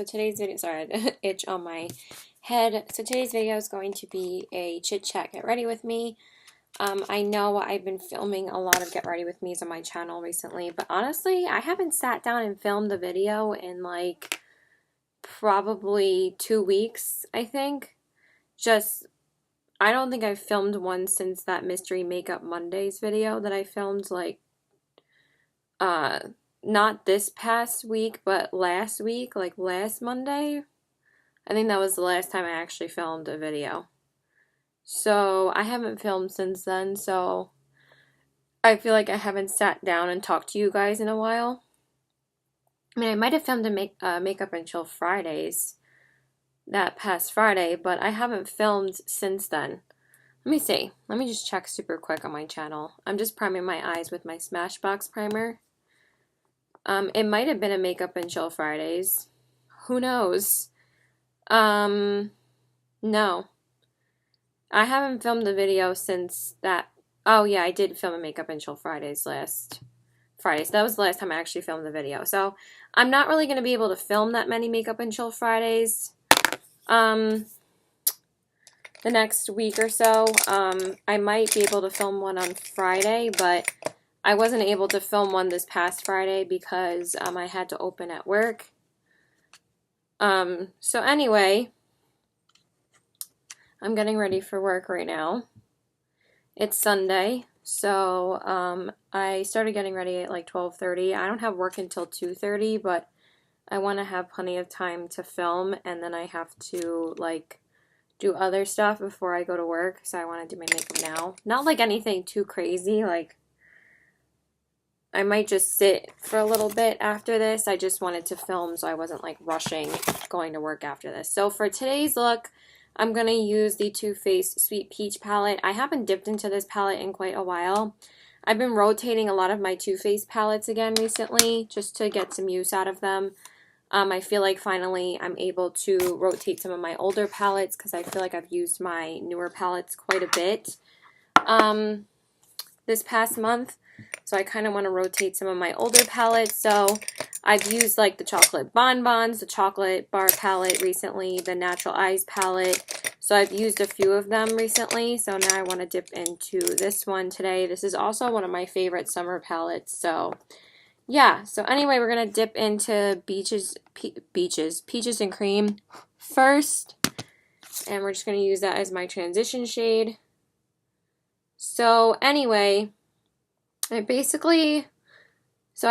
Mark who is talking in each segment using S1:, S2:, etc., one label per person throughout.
S1: so today's video, sorry, itch on my head. So today's video is going to be a chit chat get ready with me. I know I've been filming a lot of get ready with me's on my channel recently, but honestly, I haven't sat down and filmed a video in like probably 2 weeks, I think. I don't think I've filmed one since that Mystery Makeup Mondays video that I filmed like, not this past week, but last week, like last Monday. I think that was the last time I actually filmed a video. So I haven't filmed since then, so I feel like I haven't sat down and talked to you guys in a while. I mean, I might have filmed a Makeup and Chill Fridays that past Friday, but I haven't filmed since then. Let me see. Let me just check super quick on my channel. I'm just priming my eyes with my Smashbox primer. It might have been a Makeup and Chill Fridays. Who knows? No. I haven't filmed a video since that. Oh yeah, I did film a Makeup and Chill Fridays last Friday. So that was the last time I actually filmed the video. So I'm not really going to be able to film that many Makeup and Chill Fridays the next week or so. I might be able to film one on Friday, but I wasn't able to film one this past Friday because I had to open at work. So anyway, I'm getting ready for work right now. It's Sunday, so I started getting ready at like 12:30. I don't have work until 2:30, but I want to have plenty of time to film, and then I have to like do other stuff before I go to work, so I want to do my makeup now. Not like anything too crazy, like I might just sit for a little bit after this. I just wanted to film so I wasn't like rushing going to work after this. So for today's look, I'm going to use the Too Faced Sweet Peach palette. I haven't dipped into this palette in quite a while. I've been rotating a lot of my Too Faced palettes again recently just to get some use out of them. I feel like finally I'm able to rotate some of my older palettes because I feel like I've used my newer palettes quite a bit this past month. So I kind of want to rotate some of my older palettes. So I've used like the Chocolate Bonbons, the Chocolate Bar palette recently, the Natural Eyes palette. So I've used a few of them recently. So now I want to dip into this one today. This is also one of my favorite summer palettes. So yeah, so anyway, we're going to dip into Peaches and Cream first. And we're just going to use that as my transition shade. So anyway, I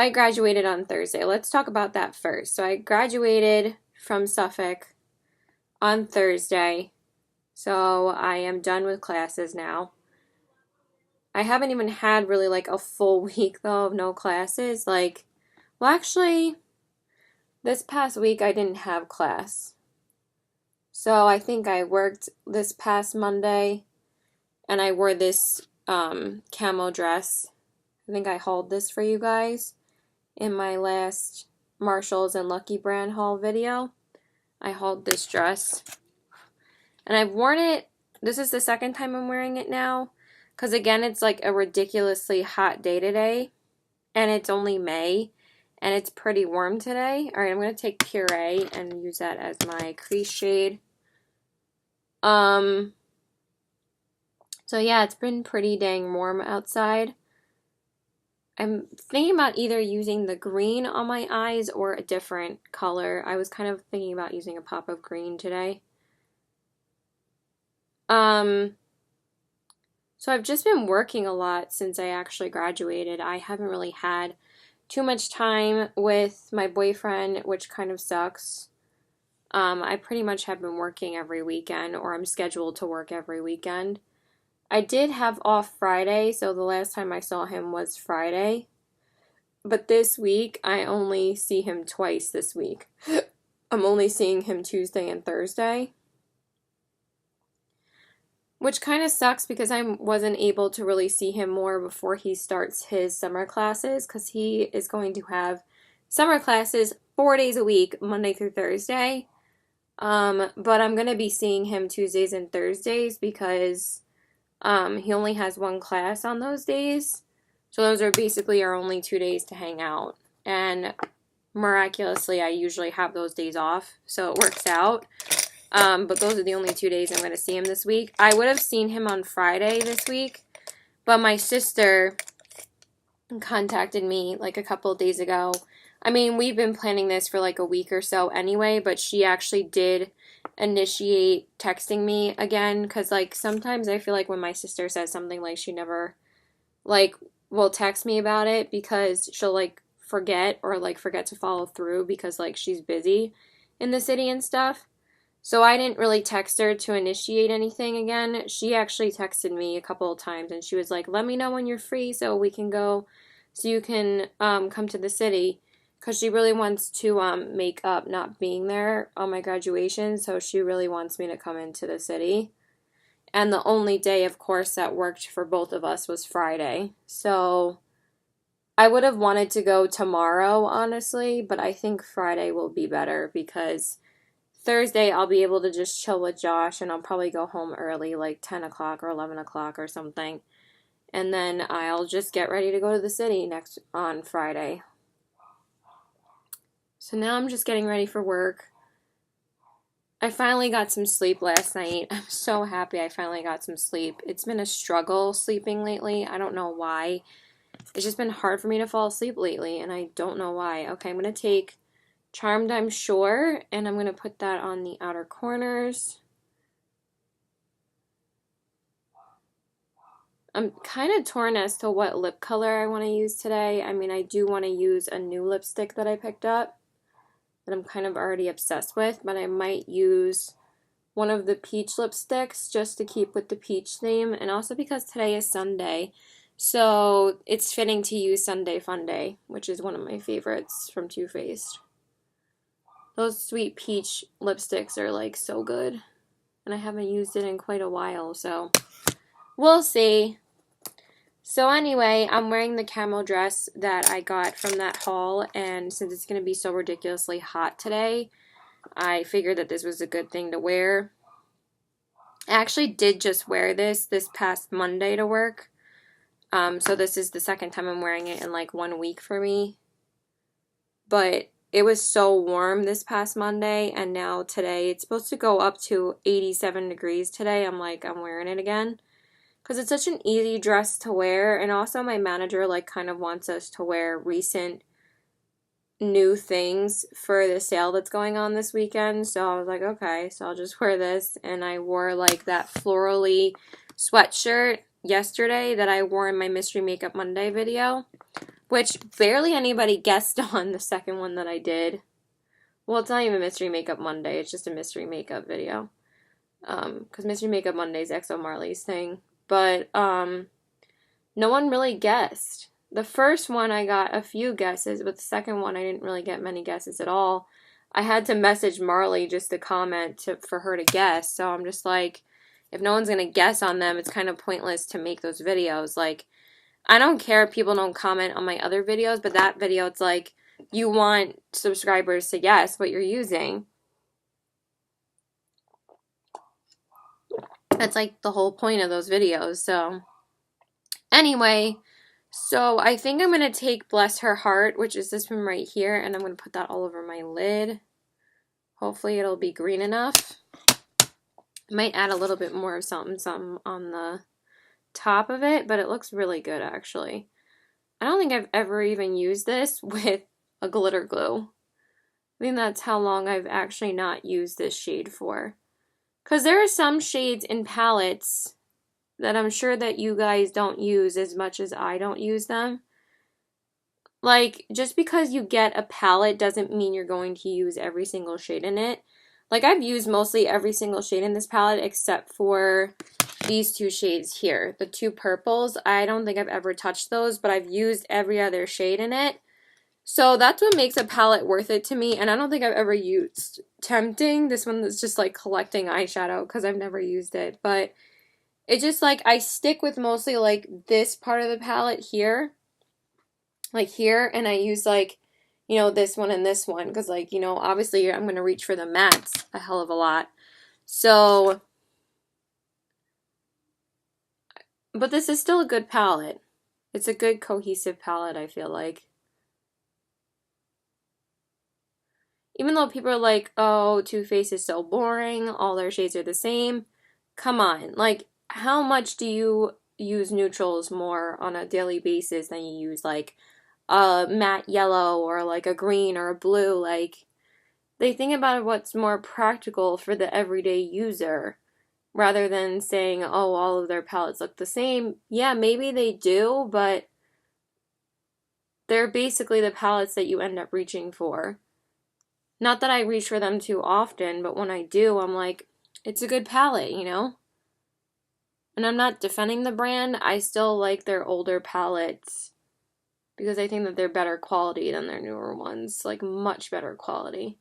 S1: graduated on Thursday. Let's talk about that first. So I graduated from Suffolk on Thursday. So I am done with classes now. I haven't even had really like a full week though of no classes. Like, well actually, this past week I didn't have class. So I think I worked this past Monday and I wore this camo dress. I think I hauled this for you guys in my last Marshalls and Lucky Brand haul video. I hauled this dress. And I've worn it, this is the second time I'm wearing it now. Because again, it's like a ridiculously hot day today. And it's only May. And it's pretty warm today. Alright, I'm going to take Puree and use that as my crease shade. So yeah, it's been pretty dang warm outside. I'm thinking about either using the green on my eyes or a different color. I was kind of thinking about using a pop of green today. So I've just been working a lot since I actually graduated. I haven't really had too much time with my boyfriend, which kind of sucks. I pretty much have been working every weekend, or I'm scheduled to work every weekend. I did have off Friday, so the last time I saw him was Friday. But this week, I only see him twice this week. I'm only seeing him Tuesday and Thursday. Which kind of sucks because I wasn't able to really see him more before he starts his summer classes. Because he is going to have summer classes 4 days a week, Monday through Thursday. But I'm going to be seeing him Tuesdays and Thursdays because he only has one class on those days. So those are basically our only 2 days to hang out. And miraculously, I usually have those days off, so it works out. But those are the only 2 days I'm going to see him this week. I would have seen him on Friday this week, but my sister contacted me like a couple of days ago. I mean, we've been planning this for like a week or so anyway, but she actually did initiate texting me again, because like sometimes I feel like when my sister says something, like she never like will text me about it because she'll like forget, or like forget to follow through because like she's busy in the city and stuff. So I didn't really text her to initiate anything again. She actually texted me a couple of times and she was like, let me know when you're free so we can go, so you can come to the city. Because she really wants to make up not being there on my graduation. So she really wants me to come into the city. And the only day, of course, that worked for both of us was Friday. So I would have wanted to go tomorrow, honestly, but I think Friday will be better because Thursday I'll be able to just chill with Josh and I'll probably go home early, like 10 o'clock or 11 o'clock or something. And then I'll just get ready to go to the city next on Friday. So now I'm just getting ready for work. I finally got some sleep last night. I'm so happy I finally got some sleep. It's been a struggle sleeping lately. I don't know why. It's just been hard for me to fall asleep lately, and I don't know why. Okay, I'm going to take Charmed I'm Sure, and I'm going to put that on the outer corners. I'm kind of torn as to what lip color I want to use today. I mean, I do want to use a new lipstick that I picked up that I'm kind of already obsessed with, but I might use one of the peach lipsticks just to keep with the peach theme, and also because today is Sunday, so it's fitting to use Sunday Fun Day, which is one of my favorites from Too Faced. Those sweet peach lipsticks are like so good, and I haven't used it in quite a while, so we'll see. So anyway, I'm wearing the camo dress that I got from that haul, and since it's going to be so ridiculously hot today, I figured that this was a good thing to wear. I actually did just wear this past Monday to work, so this is the second time I'm wearing it in like 1 week for me, but it was so warm this past Monday, and now today, it's supposed to go up to 87 degrees today. I'm wearing it again. Because it's such an easy dress to wear, and also my manager like kind of wants us to wear recent new things for the sale that's going on this weekend. So I was like, okay, so I'll just wear this. And I wore like that florally sweatshirt yesterday that I wore in my Mystery Makeup Monday video, which barely anybody guessed on the second one that I did. Well, it's not even Mystery Makeup Monday, it's just a mystery makeup video. Because Mystery Makeup Monday is EXO Marley's thing. But no one really guessed. The first one I got a few guesses, but the second one I didn't really get many guesses at all. I had to message Marley just to comment for her to guess. So I'm just like, if no one's going to guess on them, it's kind of pointless to make those videos. Like, I don't care if people don't comment on my other videos, but that video, it's like, you want subscribers to guess what you're using. That's like the whole point of those videos. So anyway, so I think I'm going to take Bless Her Heart, which is this one right here, and I'm going to put that all over my lid. Hopefully it'll be green enough. Might add a little bit more of something on the top of it, but it looks really good actually. I don't think I've ever even used this with a glitter glue. I think that's how long I've actually not used this shade for. Because there are some shades in palettes that I'm sure that you guys don't use as much as I don't use them. Like, just because you get a palette doesn't mean you're going to use every single shade in it. Like, I've used mostly every single shade in this palette except for these two shades here. The two purples, I don't think I've ever touched those, but I've used every other shade in it. So that's what makes a palette worth it to me, and I don't think I've ever used Tempting. This one that's just like collecting eyeshadow because I've never used it, but it's just like I stick with mostly like this part of the palette here, like here, and I use like, you know, this one and this one because like, you know, obviously I'm going to reach for the mattes a hell of a lot. So, but this is still a good palette. It's a good cohesive palette, I feel like. Even though people are like, oh, Too Faced is so boring, all their shades are the same. Come on. Like, how much do you use neutrals more on a daily basis than you use like a matte yellow or like a green or a blue? Like, they think about what's more practical for the everyday user rather than saying, oh, all of their palettes look the same. Yeah, maybe they do, but they're basically the palettes that you end up reaching for. Not that I reach for them too often, but when I do, I'm like, it's a good palette, you know? And I'm not defending the brand. I still like their older palettes because I think that they're better quality than their newer ones. Like, much better quality.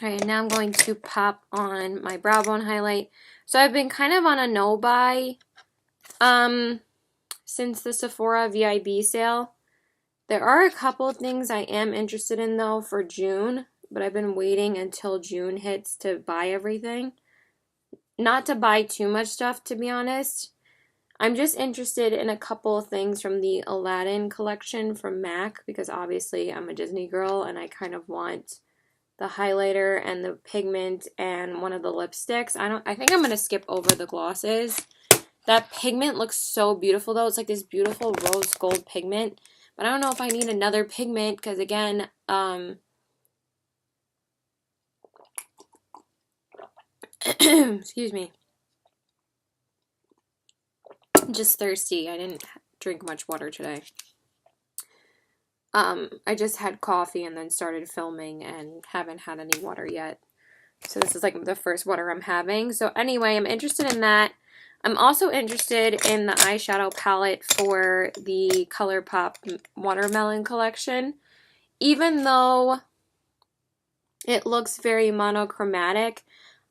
S1: Alright, and now I'm going to pop on my brow bone highlight. So I've been kind of on a no-buy since the Sephora VIB sale. There are a couple of things I am interested in, though, for June. But I've been waiting until June hits to buy everything. Not to buy too much stuff, to be honest. I'm just interested in a couple of things from the Aladdin collection from MAC. Because obviously I'm a Disney girl and I kind of want the highlighter and the pigment and one of the lipsticks. I think I'm going to skip over the glosses. That pigment looks so beautiful, though. It's like this beautiful rose gold pigment. But I don't know if I need another pigment because, again, excuse me. I'm just thirsty. I didn't drink much water today. I just had coffee and then started filming and haven't had any water yet. So this is like the first water I'm having. So anyway, I'm interested in that. I'm also interested in the eyeshadow palette for the ColourPop Watermelon collection. Even though it looks very monochromatic,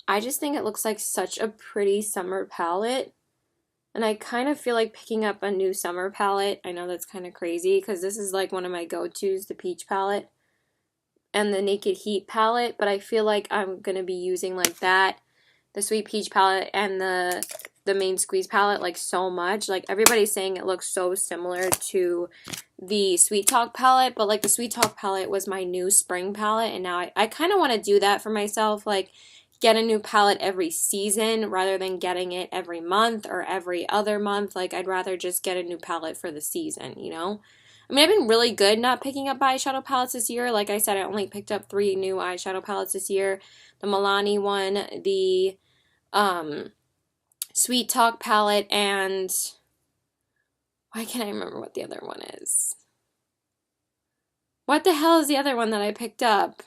S1: I just think it looks like such a pretty summer palette. And I kind of feel like picking up a new summer palette. I know that's kind of crazy because this is like one of my go-tos, the Peach palette and the Naked Heat palette. But I feel like I'm going to be using like that, the Sweet Peach palette and the Main Squeeze palette like so much. Like everybody's saying it looks so similar to the Sweet Talk palette. But like the Sweet Talk palette was my new spring palette. And now I kind of want to do that for myself. Like get a new palette every season rather than getting it every month or every other month. Like, I'd rather just get a new palette for the season, you know? I mean, I've been really good not picking up eyeshadow palettes this year. Like I said, I only picked up 3 new eyeshadow palettes this year. The Milani one, the Sweet Talk palette, and why can't I remember what the other one is? What the hell is the other one that I picked up?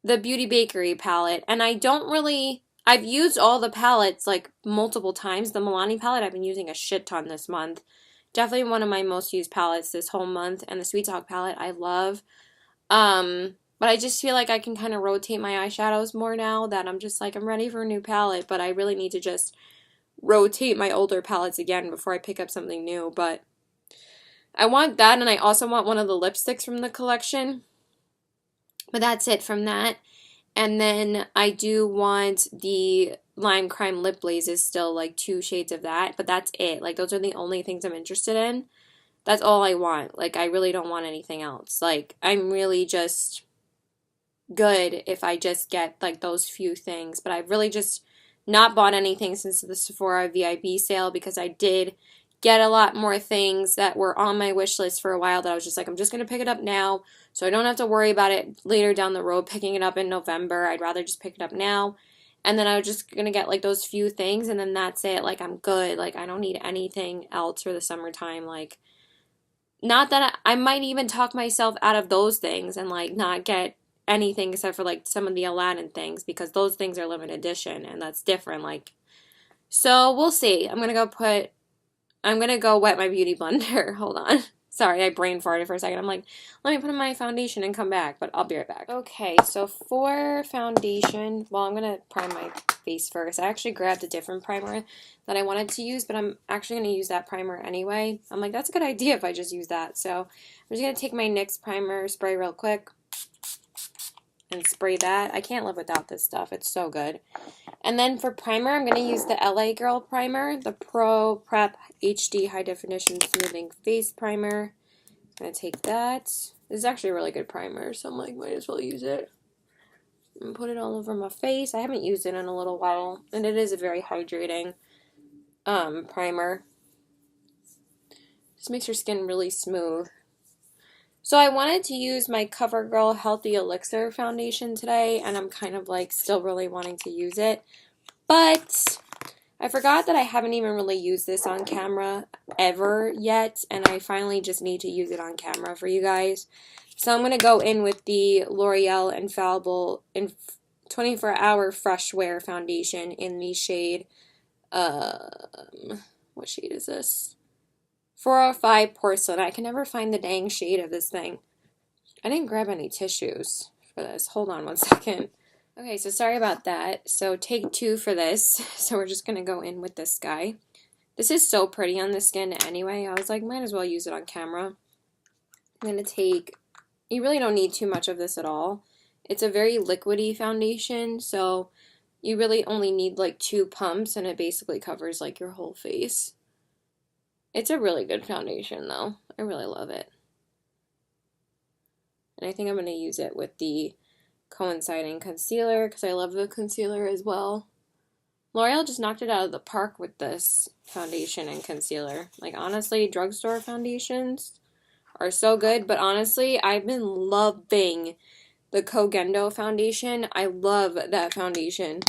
S1: The Beauty Bakery palette. And I've used all the palettes like multiple times. The Milani palette I've been using a shit ton this month. Definitely one of my most used palettes this whole month. And the Sweet Talk palette I love. But I just feel like I can kind of rotate my eyeshadows more now that I'm just like, I'm ready for a new palette. But I really need to just rotate my older palettes again before I pick up something new. But I want that, and I also want one of the lipsticks from the collection. But that's it from that. And then I do want the Lime Crime Lip Glazes still, like 2 shades of that. But that's it. Like, those are the only things I'm interested in. That's all I want. Like, I really don't want anything else. Like, I'm really just good if I just get, like, those few things. But I've really just not bought anything since the Sephora VIB sale because I did get a lot more things that were on my wish list for a while that I was just like, I'm just going to pick it up now so I don't have to worry about it later down the road picking it up in November. I'd rather just pick it up now. And then I was just going to get like those few things and then that's it. Like, I'm good. Like, I don't need anything else for the summertime. Like, not that I might even talk myself out of those things and like not get anything except for like some of the Aladdin things because those things are limited edition and that's different. Like, so we'll see. I'm going to go wet my beauty blender. Hold on. Sorry, I brain farted for a second. I'm like, let me put on my foundation and come back, but I'll be right back. Okay, so for foundation, well, I'm going to prime my face first. I actually grabbed a different primer that I wanted to use, but I'm actually going to use that primer anyway. I'm like, that's a good idea if I just use that. So I'm just going to take my NYX primer, spray real quick, and spray that. I can't live without this stuff. It's so good. And then for primer, I'm going to use the LA Girl primer, the Pro Prep HD High Definition Smoothing Face Primer. I'm going to take that. This is actually a really good primer, so I'm like, might as well use it. And put it all over my face. I haven't used it in a little while, and it is a very hydrating primer. Just makes your skin really smooth. So I wanted to use my CoverGirl Healthy Elixir foundation today, and I'm kind of like still really wanting to use it. But I forgot that I haven't even really used this on camera ever yet, and I finally just need to use it on camera for you guys. So I'm going to go in with the L'Oreal Infallible 24-Hour Fresh Wear Foundation in the shade, what shade is this? 405 Porcelain. I can never find the dang shade of this thing. I didn't grab any tissues for this. Hold on one second. Okay, so sorry about that. So take 2 for this. So we're just going to go in with this guy. This is so pretty on the skin anyway. I was like, might as well use it on camera. I'm going to take, you really don't need too much of this at all. It's a very liquidy foundation, so you really only need like 2 pumps and it basically covers like your whole face. It's a really good foundation though. I really love it. And I think I'm going to use it with the coinciding concealer because I love the concealer as well. L'Oreal just knocked it out of the park with this foundation and concealer. Like honestly, drugstore foundations are so good, but honestly, I've been loving the Kogendo foundation. I love that foundation.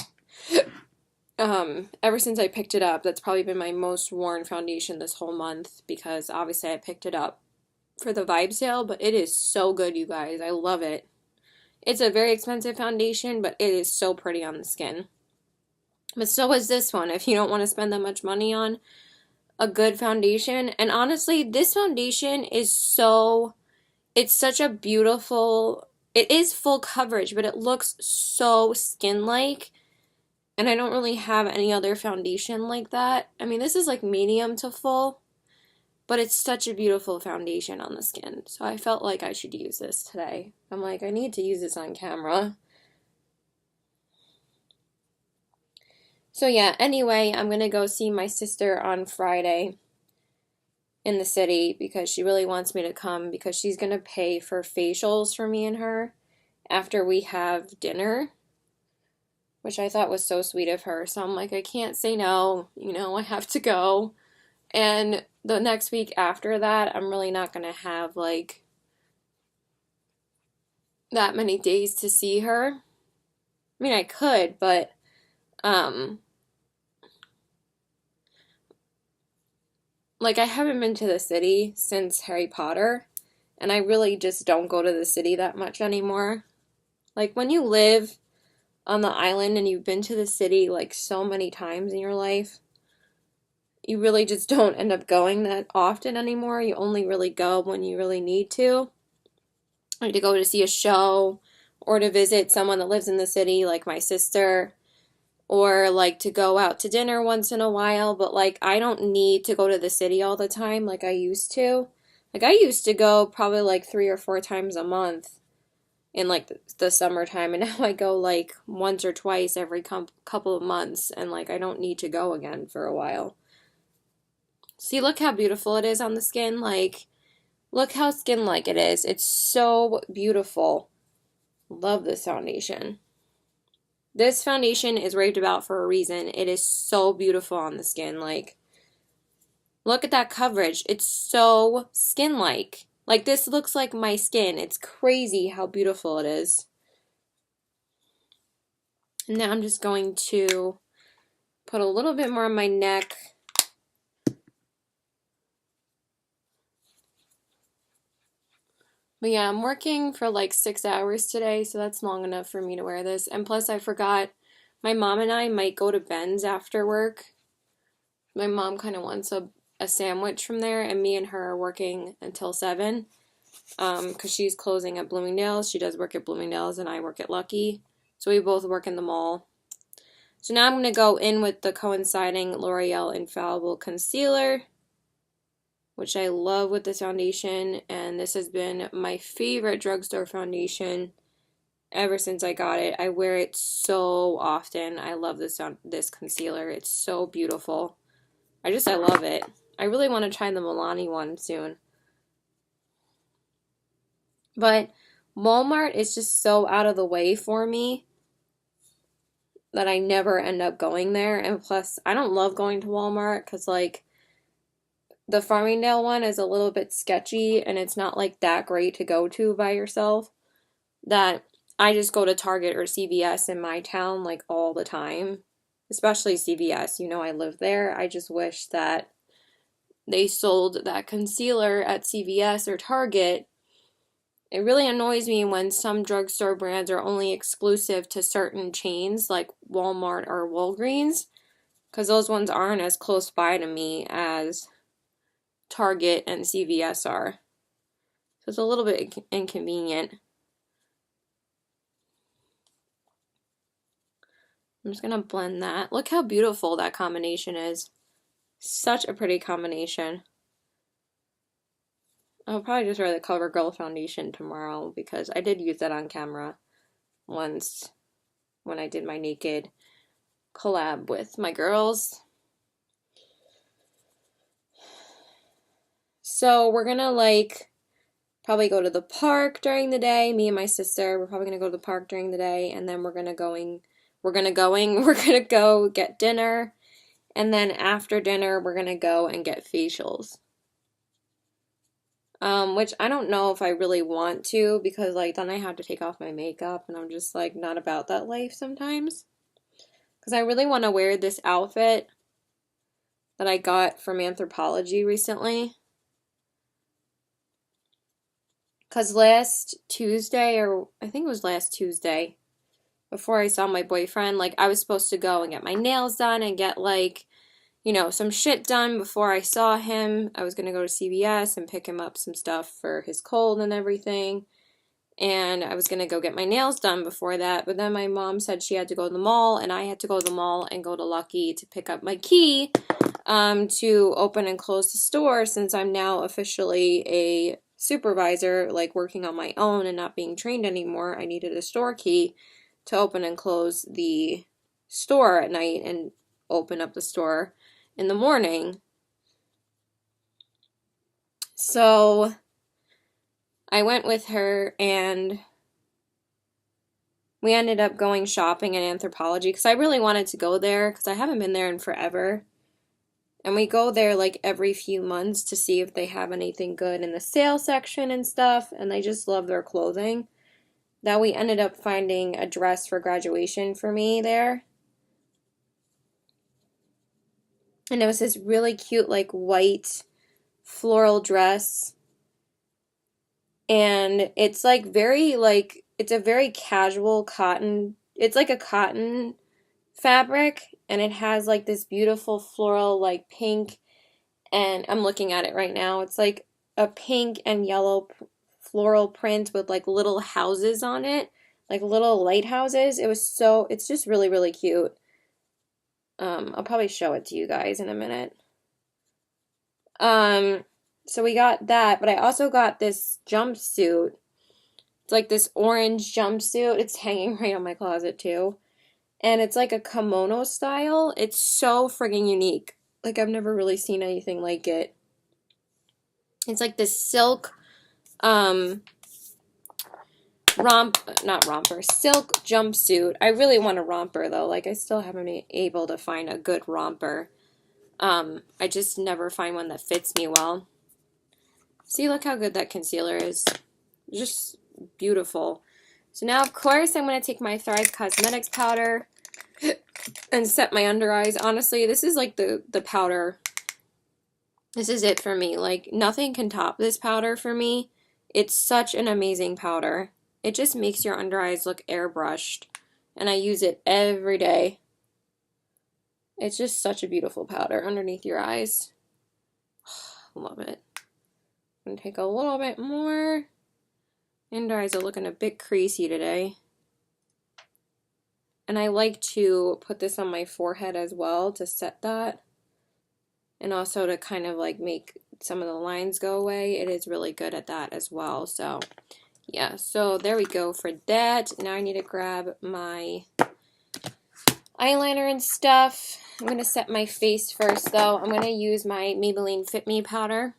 S1: Ever since I picked it up, that's probably been my most worn foundation this whole month because obviously I picked it up for the Vibe sale, but it is so good, you guys. I love it. It's a very expensive foundation, but it is so pretty on the skin. But so is this one if you don't want to spend that much money on a good foundation. And honestly, this foundation is it's such a beautiful, it is full coverage, but it looks so skin-like. And I don't really have any other foundation like that. I mean, this is like medium to full, but it's such a beautiful foundation on the skin. So I felt like I should use this today. I'm like, I need to use this on camera. So yeah, anyway, I'm going to go see my sister on Friday in the city because she really wants me to come because she's going to pay for facials for me and her after we have dinner, which I thought was so sweet of her. So I'm like, I can't say no, you know, I have to go. And the next week after that, I'm really not going to have like that many days to see her. I mean, I could, but like I haven't been to the city since Harry Potter, and I really just don't go to the city that much anymore. Like when you live on the island and you've been to the city like so many times in your life, you really just don't end up going that often anymore. You only really go when you really need to. Like to go to see a show or to visit someone that lives in the city like my sister, or like to go out to dinner once in a while. But like I don't need to go to the city all the time like I used to. Like I used to go probably like 3 or 4 times a month in like the summertime, and now I go like once or twice every couple of months, and like I don't need to go again for a while. See, look how beautiful it is on the skin. Like, look how skin-like it is. It's so beautiful. Love this foundation. This foundation is raved about for a reason. It is so beautiful on the skin. Like, look at that coverage. It's so skin-like. Like, this looks like my skin. It's crazy how beautiful it is. And now I'm just going to put a little bit more on my neck. But yeah, I'm working for like 6 hours today, so that's long enough for me to wear this. And plus I forgot, my mom and I might go to Ben's after work. My mom kind of wants a sandwich from there, and me and her are working until 7. Because she's closing at Bloomingdale's. She does work at Bloomingdale's, and I work at Lucky. So we both work in the mall. So now I'm going to go in with the coinciding L'Oreal Infallible Concealer, which I love with this foundation, and this has been my favorite drugstore foundation ever since I got it. I wear it so often. I love this concealer. It's so beautiful. I love it. I really want to try the Milani one soon. But Walmart is just so out of the way for me that I never end up going there. And plus, I don't love going to Walmart because, like, the Farmingdale one is a little bit sketchy and it's not, like, that great to go to by yourself. That I just go to Target or CVS in my town, like, all the time. Especially CVS. You know, I live there. I just wish that they sold that concealer at CVS or Target. It really annoys me when some drugstore brands are only exclusive to certain chains like Walmart or Walgreens, because those ones aren't as close by to me as Target and CVS are. So it's a little bit inconvenient. I'm just going to blend that. Look how beautiful that combination is. Such a pretty combination. I'll probably just wear the CoverGirl foundation tomorrow because I did use that on camera once when I did my naked collab with my girls. So we're gonna probably go to the park during the day. Me and my sister, we're probably gonna go to the park during the day, and then we're gonna go get dinner, and then after dinner we're gonna go and get facials. Which I don't know if I really want to because like then I have to take off my makeup and I'm just like not about that life sometimes. Because I really want to wear this outfit that I got from Anthropologie recently. Because last Tuesday, or I think it was last Tuesday, before I saw my boyfriend, like I was supposed to go and get my nails done and get like, you know, some shit done before I saw him. I was going to go to CVS and pick him up some stuff for his cold and everything. And I was going to go get my nails done before that. But then my mom said she had to go to the mall, and I had to go to the mall and go to Lucky to pick up my key to open and close the store, since I'm now officially a supervisor, like working on my own and not being trained anymore. I needed a store key to open and close the store at night and open up the store in the morning. So I went with her and we ended up going shopping at Anthropologie because I really wanted to go there because I haven't been there in forever. And we go there like every few months to see if they have anything good in the sale section and stuff. And I just love their clothing. That we ended up finding a dress for graduation for me there. And it was this really cute like white floral dress. And it's like very like, it's a very casual cotton. It's like a cotton fabric. And it has like this beautiful floral like pink, and I'm looking at it right now. It's like a pink and yellow floral print with like little houses on it, like little lighthouses. It's just really, really cute. I'll probably show it to you guys in a minute. So we got that, but I also got this jumpsuit. It's like this orange jumpsuit. It's hanging right on my closet too. And it's like a kimono style. It's so friggin' unique. Like, I've never really seen anything like it. It's like this silk, silk jumpsuit. I really want a romper, though. Like, I still haven't been able to find a good romper. I just never find one that fits me well. See, look how good that concealer is. Just beautiful. So now, of course, I'm going to take my Thrive Cosmetics powder and set my under eyes. Honestly, this is like the powder. This is it for me. Like, nothing can top this powder for me. It's such an amazing powder. It just makes your under eyes look airbrushed. And I use it every day. It's just such a beautiful powder underneath your eyes. Love it. I'm going to take a little bit more. Under eyes are looking a bit creasy today. And I like to put this on my forehead as well to set that. And also to kind of like make some of the lines go away. It is really good at that as well. So, yeah. So, there we go for that. Now I need to grab my eyeliner and stuff. I'm going to set my face first, though. I'm going to use my Maybelline Fit Me powder.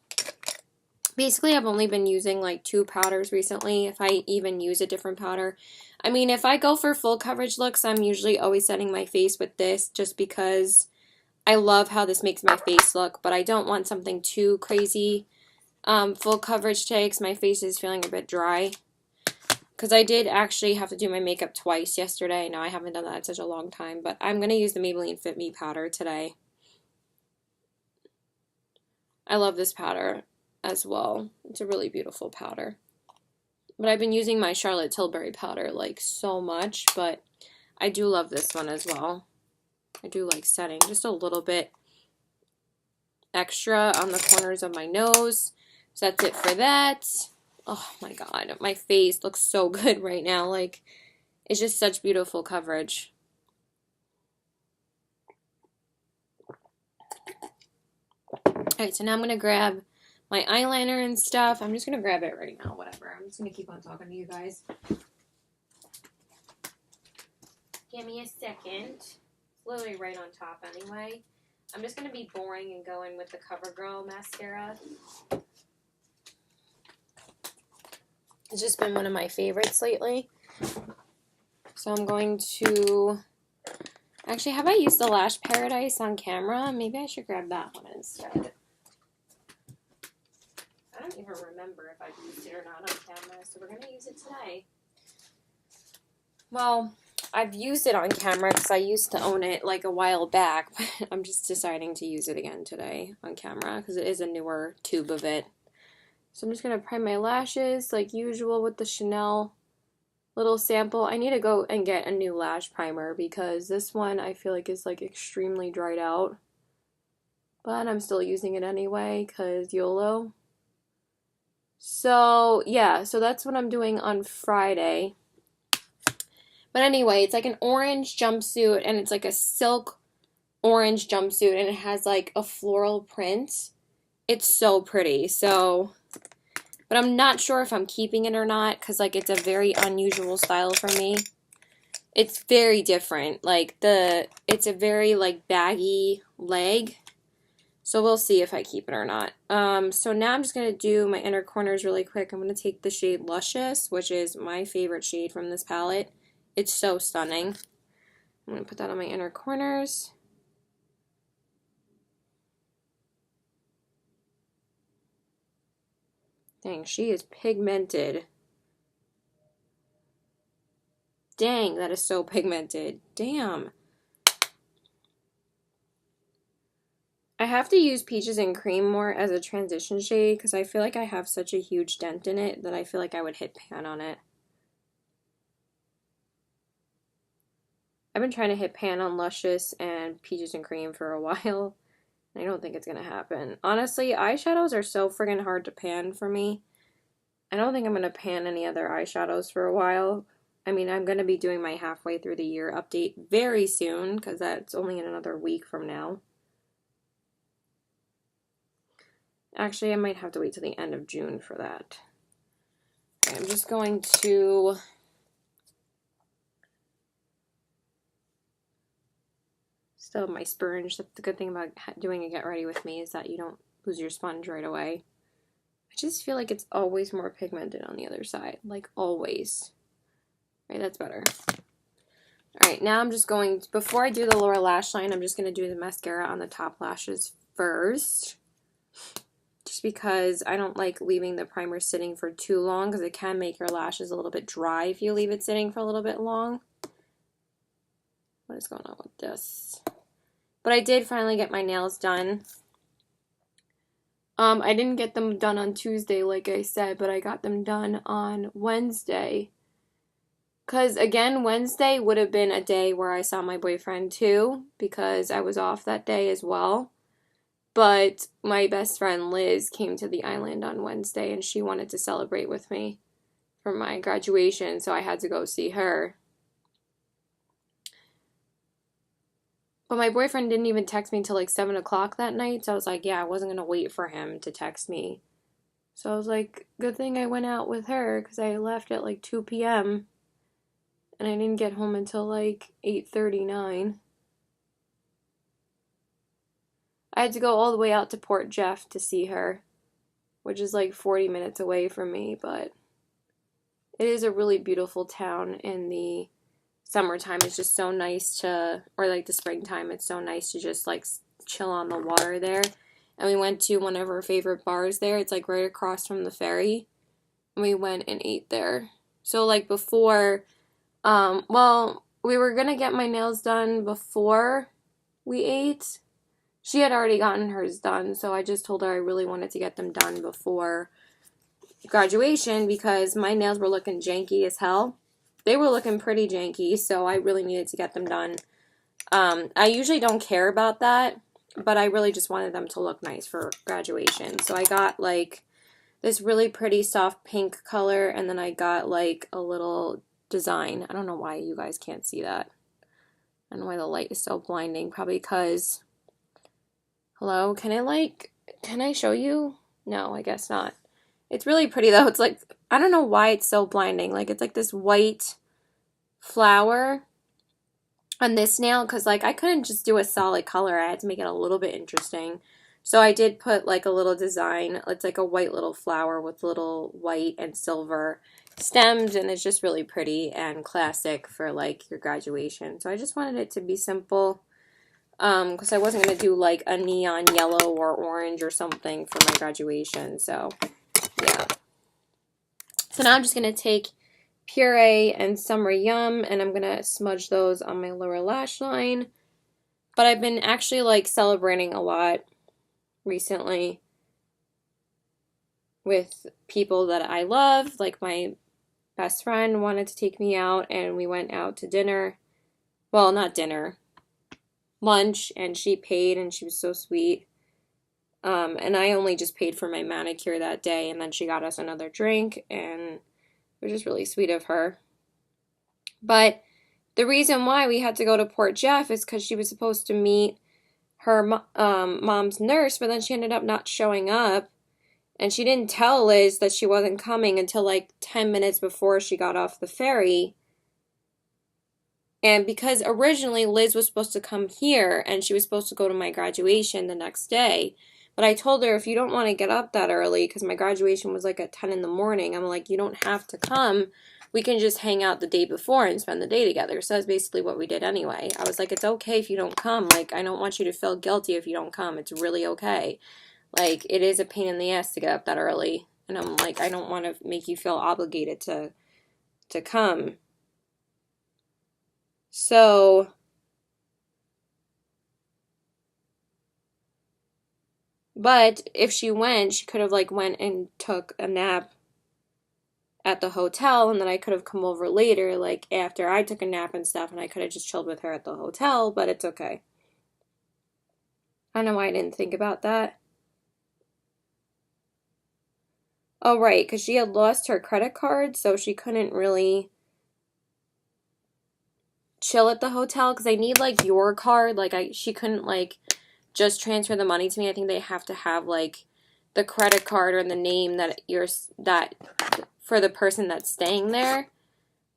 S1: Basically, I've only been using like 2 powders recently, if I even use a different powder. I mean, if I go for full coverage looks, I'm usually always setting my face with this just because I love how this makes my face look, but I don't want something too crazy full coverage today because my face is feeling a bit dry. Because I did actually have to do my makeup twice yesterday. Now I haven't done that in such a long time, but I'm going to use the Maybelline Fit Me powder today. I love this powder as well. It's a really beautiful powder. But I've been using my Charlotte Tilbury powder like so much, but I do love this one as well. I do like setting just a little bit extra on the corners of my nose. So that's it for that. Oh my god, my face looks so good right now. Like, it's just such beautiful coverage. Alright, so now I'm going to grab my eyeliner and stuff. I'm just going to grab it right now, whatever. I'm just going to keep on talking to you guys. Give me a second. It's literally right on top anyway. I'm just going to be boring and going with the CoverGirl mascara. It's just been one of my favorites lately. So I'm going to... Actually, have I used the Lash Paradise on camera? Maybe I should grab that one instead. I don't even remember if I've used it or not on camera, so we're going to use it today. Well, I've used it on camera because I used to own it like a while back, but I'm just deciding to use it again today on camera because it is a newer tube of it. So I'm just going to prime my lashes like usual with the Chanel little sample. I need to go and get a new lash primer because this one I feel like is like extremely dried out. But I'm still using it anyway because YOLO. So yeah, so that's what I'm doing on Friday. But anyway, it's like an orange jumpsuit and it's like a silk orange jumpsuit and it has like a floral print. It's so pretty. So... But I'm not sure if I'm keeping it or not because, like, it's a very unusual style for me. It's very different. Like, it's a very, like, baggy leg. So we'll see if I keep it or not. So now I'm just going to do my inner corners really quick. I'm going to take the shade Luscious, which is my favorite shade from this palette. It's so stunning. I'm going to put that on my inner corners. Dang, she is pigmented. Dang, that is so pigmented. Damn. I have to use Peaches and Cream more as a transition shade because I feel like I have such a huge dent in it that I feel like I would hit pan on it. I've been trying to hit pan on Luscious and Peaches and Cream for a while. I don't think it's going to happen. Honestly, eyeshadows are so friggin' hard to pan for me. I don't think I'm going to pan any other eyeshadows for a while. I mean, I'm going to be doing my halfway through the year update very soon because that's only in another week from now. Actually, I might have to wait till the end of June for that. Okay, I'm just going to... Still have my sponge. That's the good thing about doing a get ready with me is that you don't lose your sponge right away. I just feel like it's always more pigmented on the other side. Like, always. Right, that's better. Alright, now I'm just going to, before I do the lower lash line, I'm just going to do the mascara on the top lashes first. Just because I don't like leaving the primer sitting for too long because it can make your lashes a little bit dry if you leave it sitting for a little bit long. What is going on with this? But I did finally get my nails done. I didn't get them done on Tuesday like I said, but I got them done on Wednesday. Because, again, Wednesday would have been a day where I saw my boyfriend too because I was off that day as well. But my best friend Liz came to the island on Wednesday and she wanted to celebrate with me for my graduation, so I had to go see her. But my boyfriend didn't even text me until like 7 o'clock that night, so I was like, yeah, I wasn't going to wait for him to text me. So I was like, good thing I went out with her because I left at like 2 p.m. and I didn't get home until like 8:39. I had to go all the way out to Port Jeff to see her. which is like 40 minutes away from me, but it is a really beautiful town in the summertime. It's just so nice to, or like the springtime, it's so nice to just like chill on the water there. And we went to one of our favorite bars there. It's like right across from the ferry. And we went and ate there. So like before, well, we were gonna get my nails done before we ate. She had already gotten hers done, so I just told her I really wanted to get them done before graduation because my nails were looking janky as hell. They were looking pretty janky, so I really needed to get them done. I usually don't care about that, but I really just wanted them to look nice for graduation. So I got like this really pretty soft pink color, and then I got like a little design. I don't know why you guys can't see that. I don't know why the light is so blinding. Probably because, hello, can I show you? No, I guess not. It's really pretty though. It's like, I don't know why it's so blinding. Like it's like this white flower on this nail because like I couldn't just do a solid color. I had to make it a little bit interesting. So I did put like a little design. It's like a white little flower with little white and silver stems, and it's just really pretty and classic for like your graduation. So I just wanted it to be simple because I wasn't going to do like a neon yellow or orange or something for my graduation. So yeah. So now I'm just going to take Puree and Summer Yum, and I'm going to smudge those on my lower lash line. But I've been actually like celebrating a lot recently with people that I love. Like my best friend wanted to take me out, and we went out to dinner. Well, not dinner, lunch, and she paid, and she was so sweet. And I only just paid for my manicure that day, and then she got us another drink, and it was just really sweet of her. But the reason why we had to go to Port Jeff is because she was supposed to meet her mom's nurse, but then she ended up not showing up, and she didn't tell Liz that she wasn't coming until like 10 minutes before she got off the ferry. And because originally Liz was supposed to come here, and she was supposed to go to my graduation the next day, but I told her, if you don't want to get up that early, because my graduation was like at 10 in the morning, I'm like, you don't have to come. We can just hang out the day before and spend the day together. So that's basically what we did anyway. I was like, it's okay if you don't come. Like, I don't want you to feel guilty if you don't come. It's really okay. Like, it is a pain in the ass to get up that early. And I'm like, I don't want to make you feel obligated to come. So but if she went, she could have like went and took a nap at the hotel, and then I could have come over later, like after I took a nap and stuff, and I could have just chilled with her at the hotel, but it's okay. I don't know why I didn't think about that. Oh, right, because she had lost her credit card, so she couldn't really chill at the hotel, because I need like your card. Like she couldn't like just transfer the money to me. I think they have to have like the credit card or the name that for the person that's staying there.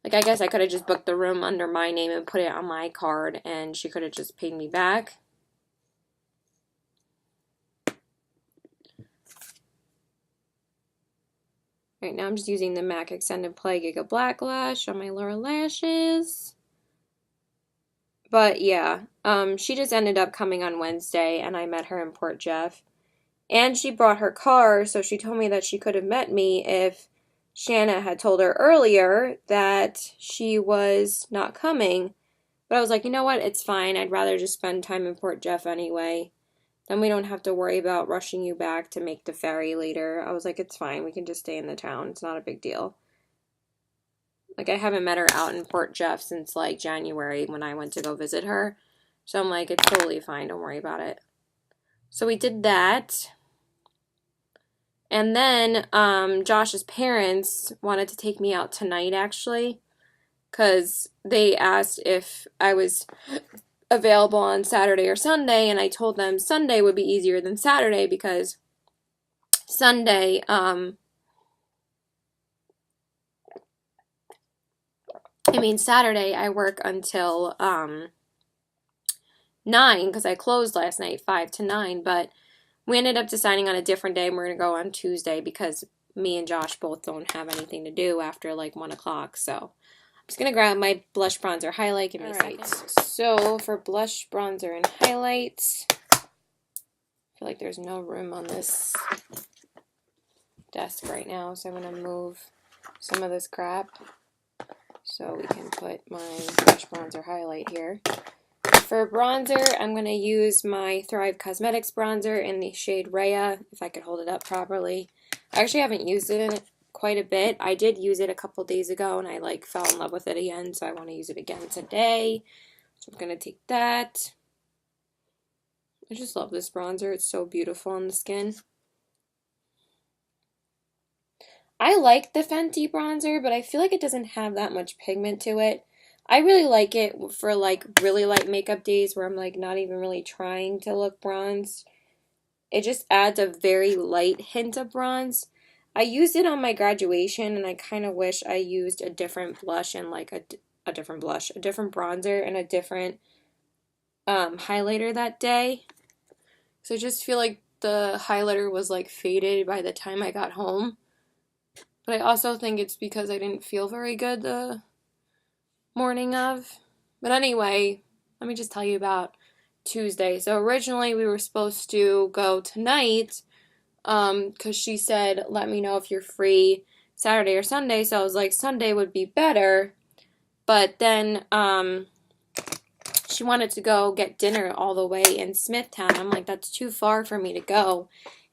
S1: Like, I guess I could have just booked the room under my name and put it on my card, and she could have just paid me back. Right now I'm just using the MAC Extended Play Giga Black Lash on my lower lashes. But yeah, she just ended up coming on Wednesday, and I met her in Port Jeff. And she brought her car, so she told me that she could have met me if Shanna had told her earlier that she was not coming. But I was like, you know what? It's fine. I'd rather just spend time in Port Jeff anyway. Then we don't have to worry about rushing you back to make the ferry later. I was like, it's fine. We can just stay in the town. It's not a big deal. Like, I haven't met her out in Port Jeff since, like, January when I went to go visit her. So I'm like, it's totally fine. Don't worry about it. So we did that. And then Josh's parents wanted to take me out tonight, actually, because they asked if I was available on Saturday or Sunday, and I told them Sunday would be easier than Saturday because Sunday, Saturday I work until 9 because I closed last night, 5 to 9, but We ended up deciding on a different day, and we're going to go on Tuesday because me and Josh both don't have anything to do after like 1 o'clock. So I'm just going to grab my blush, bronzer, highlight. Give me a second. So for blush, bronzer, and highlights, I feel like there's no room on this desk right now, so I'm going to move some of this crap so we can put my blush, bronzer, highlight here. For bronzer, I'm going to use my Thrive Cosmetics bronzer in the shade Rhea, if I could hold it up properly. I actually haven't used it in quite a bit. I did use it a couple days ago, and I like fell in love with it again, so I want to use it again today. So I'm going to take that. I just love this bronzer. It's so beautiful on the skin. I like the Fenty bronzer, but I feel like it doesn't have that much pigment to it. I really like it for like really light makeup days where I'm like not even really trying to look bronzed. It just adds a very light hint of bronze. I used it on my graduation, and I kind of wish I used a different blush and like a different bronzer and a different highlighter that day. So I just feel like the highlighter was like faded by the time I got home. But I also think it's because I didn't feel very good the morning of. But anyway, let me just tell you about Tuesday. So originally we were supposed to go tonight because she said, let me know if you're free Saturday or Sunday. So I was like, Sunday would be better. But then she wanted to go get dinner all the way in Smithtown. I'm like, that's too far for me to go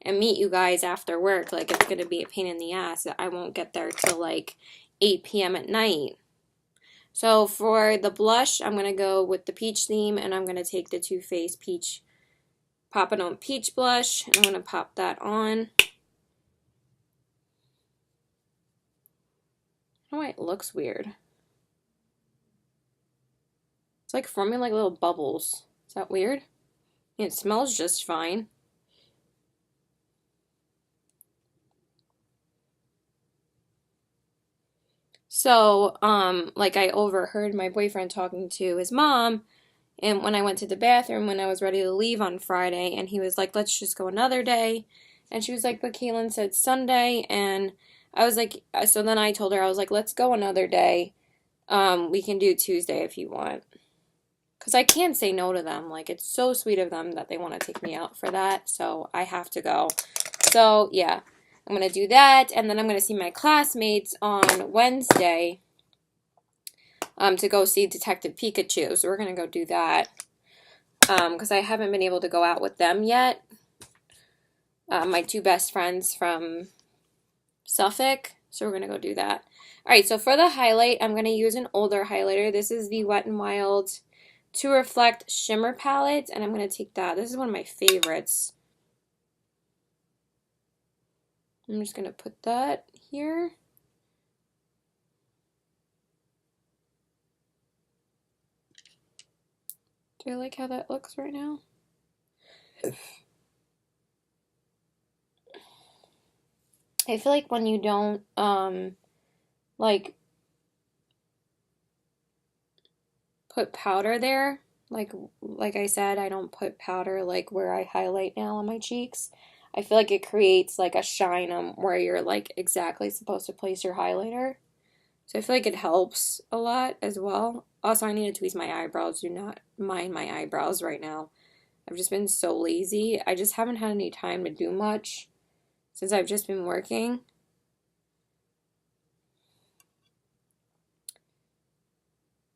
S1: and meet you guys after work. Like, it's going to be a pain in the ass. I won't get there till like 8 p.m. at night. So for the blush, I'm going to go with the peach theme, and I'm going to take the Too Faced Peach Pop It On Peach Blush, and I'm going to pop that on. I don't know why it looks weird. It's like forming like little bubbles. Is that weird? It smells just fine. So, like I overheard my boyfriend talking to his mom, and when I went to the bathroom when I was ready to leave on Friday, and he was like, let's just go another day. And she was like, but Kaylin said Sunday, and I was like, so then I told her, I was like, let's go another day. We can do Tuesday if you want. Because I can't say no to them. Like, it's so sweet of them that they want to take me out for that, so I have to go. So, yeah. I'm going to do that, and then I'm going to see my classmates on Wednesday to go see Detective Pikachu. So we're going to go do that because I haven't been able to go out with them yet. My two best friends from Suffolk, so we're going to go do that. All right, so for the highlight, I'm going to use an older highlighter. This is the Wet n Wild To Reflect Shimmer Palette, and I'm going to take that. This is one of my favorites. I'm just going to put that here. Do I like how that looks right now? I feel like when you don't, like, put powder there, like I said, I don't put powder, like, where I highlight now on my cheeks. I feel like it creates like a shine where you're like exactly supposed to place your highlighter. So I feel like it helps a lot as well. Also, I need to tweeze my eyebrows. Do not mind my eyebrows right now. I've just been so lazy. I just haven't had any time to do much since I've just been working.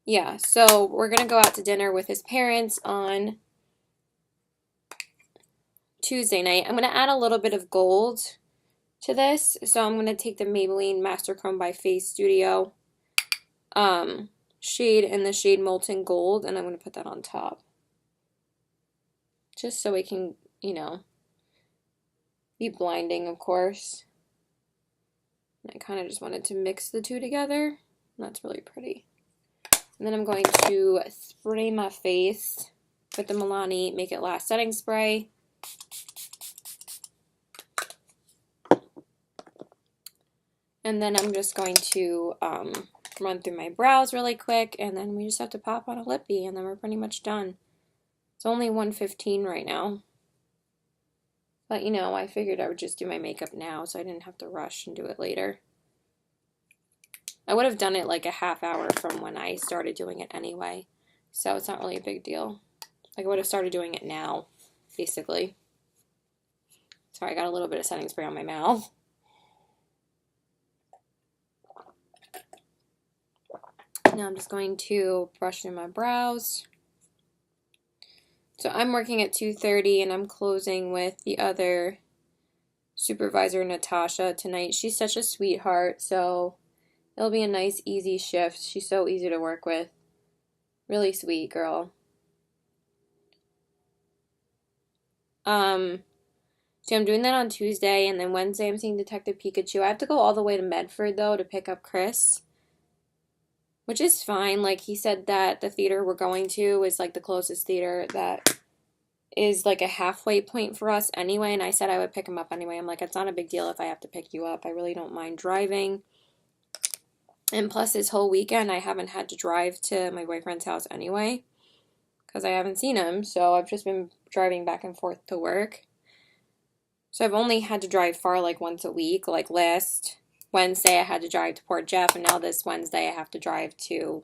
S1: Yeah, so we're going to go out to dinner with his parents on Tuesday night. I'm going to add a little bit of gold to this. So I'm going to take the Maybelline Master Chrome by Face Studio shade in the shade Molten Gold, and I'm going to put that on top. Just so it can, you know, be blinding, of course. And I kind of just wanted to mix the two together. That's really pretty. And then I'm going to spray my face with the Milani Make It Last Setting Spray. And then I'm just going to run through my brows really quick, and then we just have to pop on a lippy, and then we're pretty much done. It's only 1:15 right now. But, you know, I figured I would just do my makeup now so I didn't have to rush and do it later. I would have done it like a half hour from when I started doing it anyway. So it's not really a big deal. Like I would have started doing it now, basically. Sorry, I got a little bit of setting spray on my mouth. Now I'm just going to brush through my brows. So I'm working at 2:30 and I'm closing with the other supervisor, Natasha, tonight. She's such a sweetheart, so it'll be a nice, easy shift. She's so easy to work with. Really sweet girl. So I'm doing that on Tuesday, and then Wednesday I'm seeing Detective Pikachu. I have to go all the way to Medford, though, to pick up Chris, which is fine. Like, he said that the theater we're going to is, like, the closest theater that is, like, a halfway point for us anyway, and I said I would pick him up anyway. I'm like, it's not a big deal if I have to pick you up. I really don't mind driving. And plus, this whole weekend, I haven't had to drive to my boyfriend's house anyway, because I haven't seen him, so I've just been driving back and forth to work. So I've only had to drive far like once a week. Like last Wednesday I had to drive to Port Jeff, and now this Wednesday I have to drive to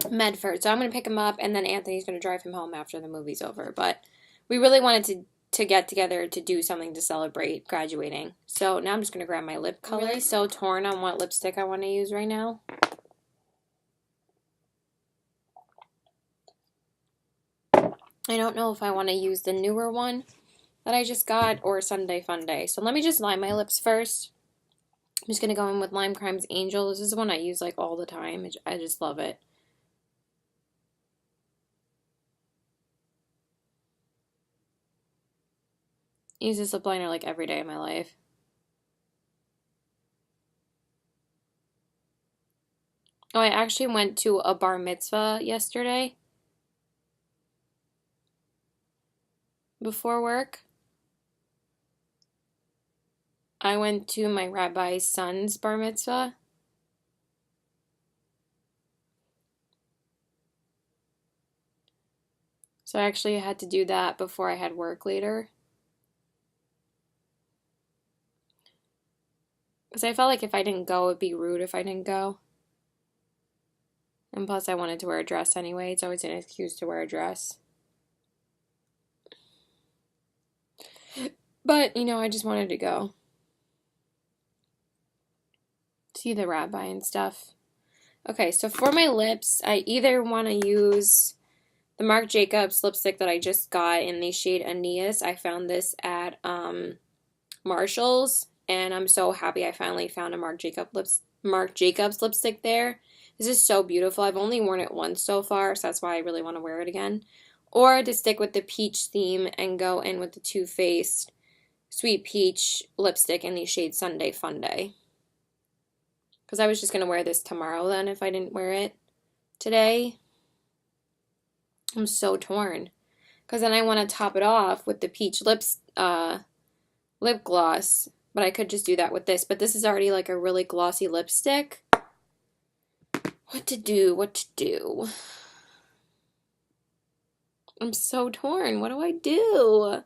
S1: Medford. So I'm going to pick him up, and then Anthony's going to drive him home after the movie's over. But we really wanted to get together to do something to celebrate graduating. So now I'm just going to grab my lip color. I'm really so torn on what lipstick I want to use right now. I don't know if I want to use the newer one that I just got or Sunday Funday. So let me just line my lips first. I'm just going to go in with Lime Crime's Angel. This is one I use like all the time. I just love it. I use this lip liner like every day of my life. Oh, I actually went to a bar mitzvah yesterday before work. I went to my rabbi's son's bar mitzvah. So I actually had to do that before I had work later. Because I felt like if I didn't go, it'd be rude if I didn't go. And plus I wanted to wear a dress anyway. It's always an excuse to wear a dress. But, you know, I just wanted to go. See the rabbi and stuff. Okay, so for my lips, I either want to use the Marc Jacobs lipstick that I just got in the shade Aeneas. I found this at Marshall's, and I'm so happy I finally found a Marc Jacobs lipstick there. This is so beautiful. I've only worn it once so far, so that's why I really want to wear it again. Or to stick with the peach theme and go in with the Too Faced Sweet Peach lipstick in the shade Sunday Funday. Because I was just going to wear this tomorrow then if I didn't wear it today. I'm so torn. Because then I want to top it off with the peach lip gloss. But I could just do that with this. But this is already like a really glossy lipstick. What to do? I'm so torn. What do I do?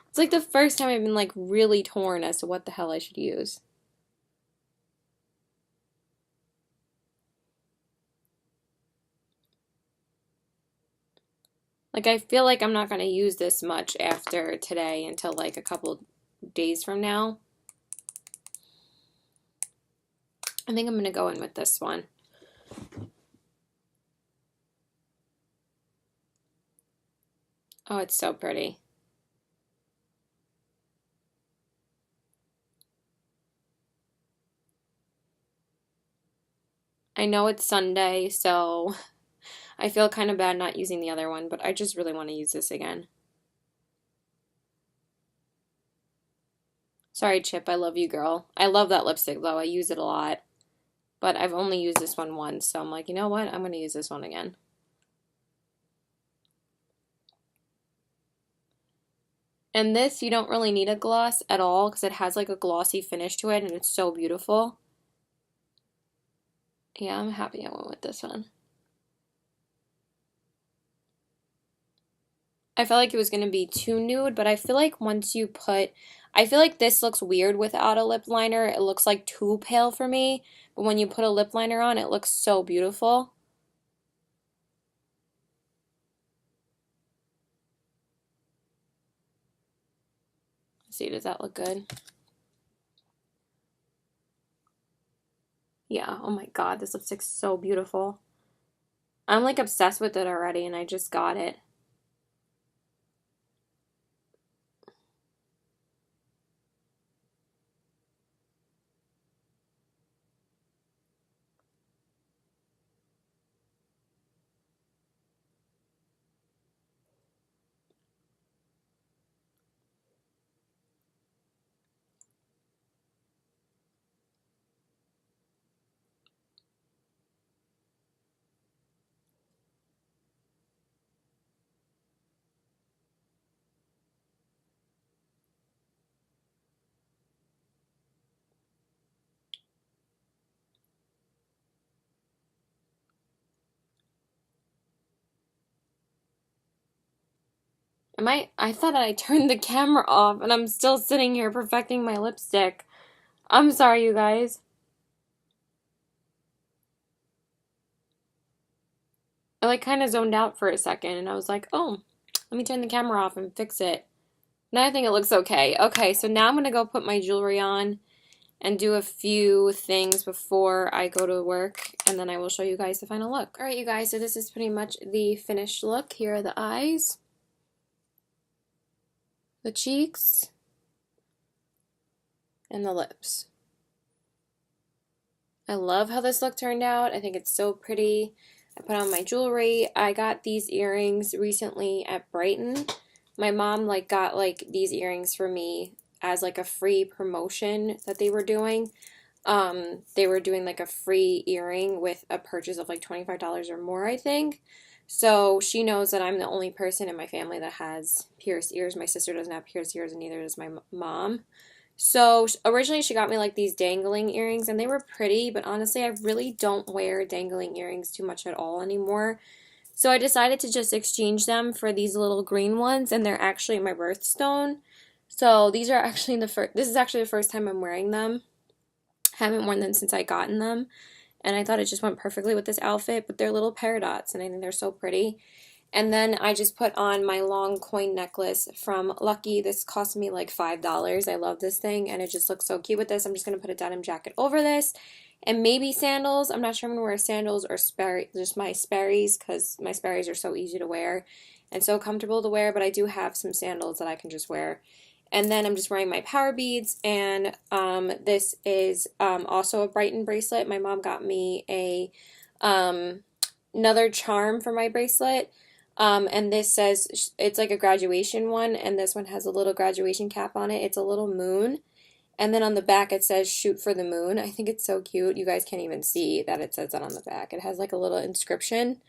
S1: It's like the first time I've been like really torn as to what the hell I should use. Like I feel like I'm not going to use this much after today until like a couple days from now. I think I'm going to go in with this one. Oh, it's so pretty. I know it's Sunday, so I feel kind of bad not using the other one, but I just really want to use this again. Sorry, Chip, I love you, girl. I love that lipstick, though. I use it a lot. But I've only used this one once, so I'm like, you know what? I'm going to use this one again. And this, you don't really need a gloss at all because it has like a glossy finish to it and it's so beautiful. Yeah, I'm happy I went with this one. I felt like it was going to be too nude, but I feel like once you put, I feel like this looks weird without a lip liner. It looks like too pale for me, but when you put a lip liner on, it looks so beautiful. See, does that look good? Yeah, oh my God, this lipstick's so beautiful. I'm like obsessed with it already, and I just got it. I thought I turned the camera off, and I'm still sitting here perfecting my lipstick. I'm sorry, you guys. I like kind of zoned out for a second, and I was like, oh, let me turn the camera off and fix it. Now I think it looks okay. Okay, so now I'm gonna go put my jewelry on and do a few things before I go to work, and then I will show you guys the final look. All right, you guys, so this is pretty much the finished look. Here are the eyes, the cheeks, and the lips. I love how this look turned out. I think it's so pretty. I put on my jewelry. I got these earrings recently at Brighton. My mom got these earrings for me as like a free promotion that they were doing. They were doing like a free earring with a purchase of like $25 or more, I think. So she knows that I'm the only person in my family that has pierced ears. My sister doesn't have pierced ears, and neither does my mom. So originally she got me like these dangling earrings, and they were pretty, but honestly I really don't wear dangling earrings too much at all anymore. So I decided to just exchange them for these little green ones, and they're actually my birthstone. So these are actually this is actually the first time I'm wearing them. I haven't worn them since I gotten them, and I thought it just went perfectly with this outfit, but they're little paradots, and I think they're so pretty. And then I just put on my long coin necklace from Lucky. This cost me like $5. I love this thing, and it just looks so cute with this. I'm just going to put a denim jacket over this, and maybe sandals. I'm not sure I'm going to wear sandals or just my Sperry's, because my Sperry's are so easy to wear and so comfortable to wear, but I do have some sandals that I can just wear. And then I'm just wearing my power beads, and this is also a Brighton bracelet. My mom got me another charm for my bracelet. And this says, it's like a graduation one, and this one has a little graduation cap on it. It's a little moon. And then on the back it says, shoot for the moon. I think it's so cute. You guys can't even see that it says that on the back. It has like a little inscription.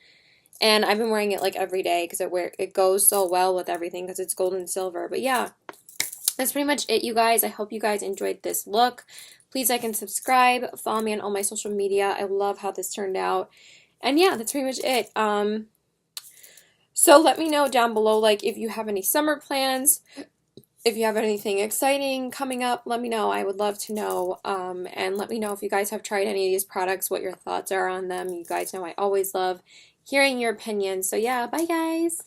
S1: And I've been wearing it like every day because it goes so well with everything because it's gold and silver. But yeah, that's pretty much it, you guys. I hope you guys enjoyed this look. Please like and subscribe. Follow me on all my social media. I love how this turned out. And yeah, that's pretty much it. So let me know down below, like, if you have any summer plans, if you have anything exciting coming up, let me know. I would love to know. And let me know if you guys have tried any of these products, what your thoughts are on them. You guys know I always love hearing your opinions. So yeah, bye guys.